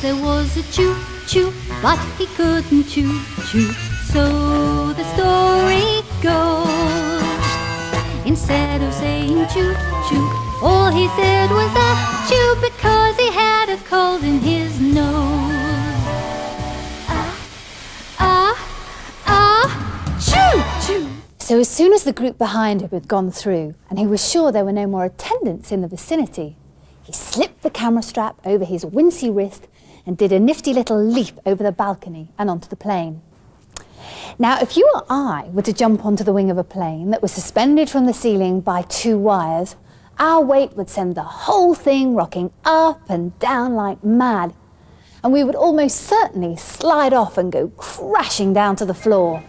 there was a choo-choo, but he couldn't choo-choo. So the story goes, instead of saying choo-choo, all he said was achoo, because he had a cold in his nose. Choo-choo. So as soon as the group behind him had gone through and he was sure there were no more attendants in the vicinity, he slipped the camera strap over his wincy wrist and did a nifty little leap over the balcony and onto the plane. Now, if you or I were to jump onto the wing of a plane that was suspended from the ceiling by 2 wires, our weight would send the whole thing rocking up and down like mad, and we would almost certainly slide off and go crashing down to the floor.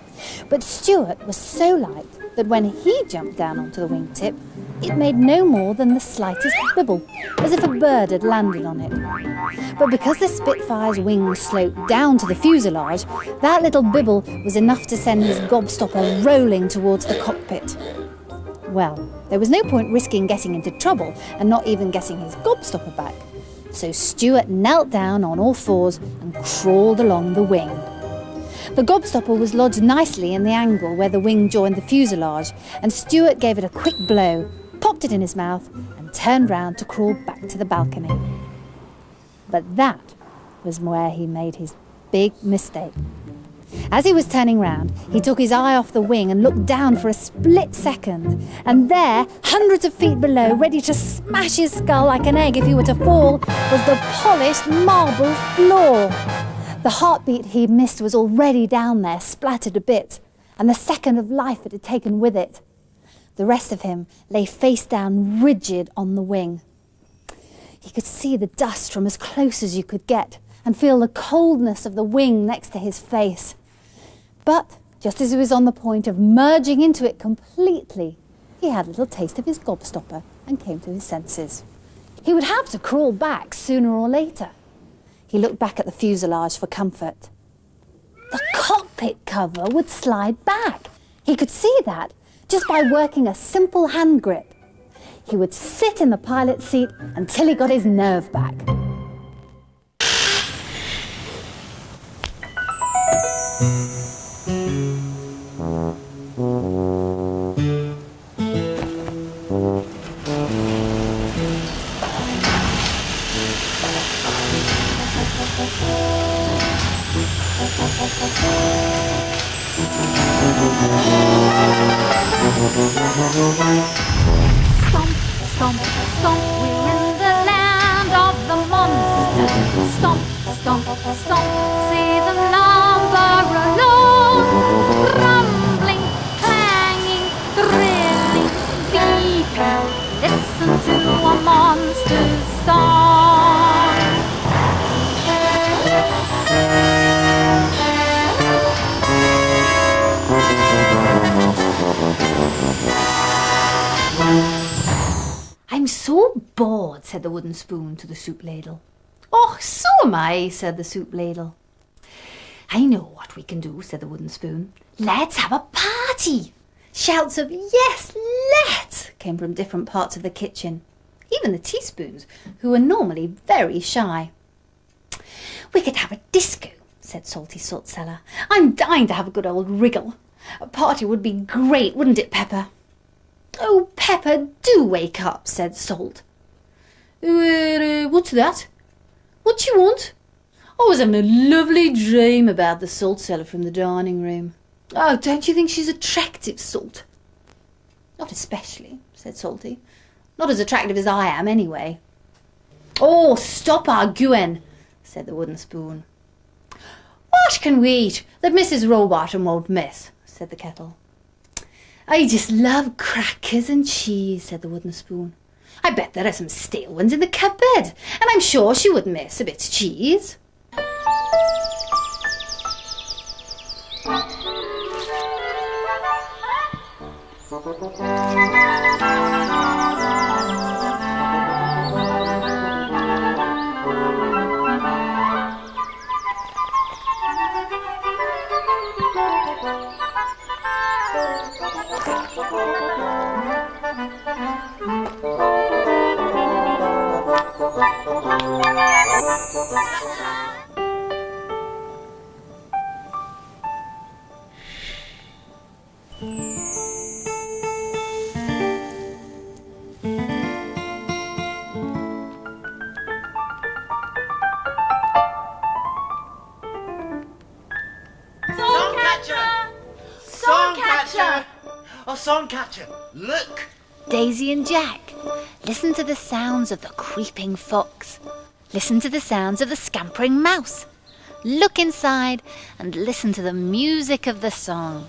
But Stuart was so light that when he jumped down onto the wingtip, it made no more than the slightest bibble, as if a bird had landed on it. But because the Spitfire's wings sloped down to the fuselage, that little bibble was enough to send his gobstopper rolling towards the cockpit. Well, there was no point risking getting into trouble and not even getting his gobstopper back. So Stuart knelt down on all fours and crawled along the wing. The gobstopper was lodged nicely in the angle where the wing joined the fuselage, and Stuart gave it a quick blow, popped it in his mouth, and turned round to crawl back to the balcony. But that was where he made his big mistake. As he was turning round, he took his eye off the wing and looked down for a split second, and there, hundreds of feet below, ready to smash his skull like an egg if he were to fall, was the polished marble floor. The heartbeat he'd missed was already down there, splattered a bit, and the second of life it had taken with it. The rest of him lay face down, rigid on the wing. He could see the dust from as close as you could get and feel the coldness of the wing next to his face. But just as he was on the point of merging into it completely, he had a little taste of his gobstopper and came to his senses. He would have to crawl back sooner or later. He looked back at the fuselage for comfort. The cockpit cover would slide back. He could see that just by working a simple hand grip. He would sit in the pilot's seat until he got his nerve back. Stomp, stomp, stomp, we're in the land of the monsters. Stomp, stomp, stomp, see them lumber along. Rumbling, clanging, thrilling, beeping, listen to a monster's song. I'm so bored, said the wooden spoon to the soup ladle. Oh, so am I, said the soup ladle. I know what we can do, said the wooden spoon. Let's have a party. Shouts of yes, let's came from different parts of the kitchen. Even the teaspoons, who were normally very shy. We could have a disco, said Salty Saltcellar. I'm dying to have a good old wriggle. A party would be great, wouldn't it, Pepper? Oh, Pepper, do wake up, said Salt. What's that? What do you want? I was having a lovely dream about the salt cellar from the dining room. Oh, don't you think she's attractive, Salt? Not especially, said Salty. Not as attractive as I am, anyway. Oh, stop arguing, said the wooden spoon. What can we eat that Mrs. Rowbottom won't miss? Said the kettle. I just love crackers and cheese, said the wooden spoon. I bet there are some stale ones in the cupboard, and I'm sure she wouldn't miss a bit of cheese. La la la. Songcatcher! Songcatcher! Oh, Songcatcher, look! Daisy and Jack, listen to the sounds of the creeping fox. Listen to the sounds of the scampering mouse. Look inside and listen to the music of the song.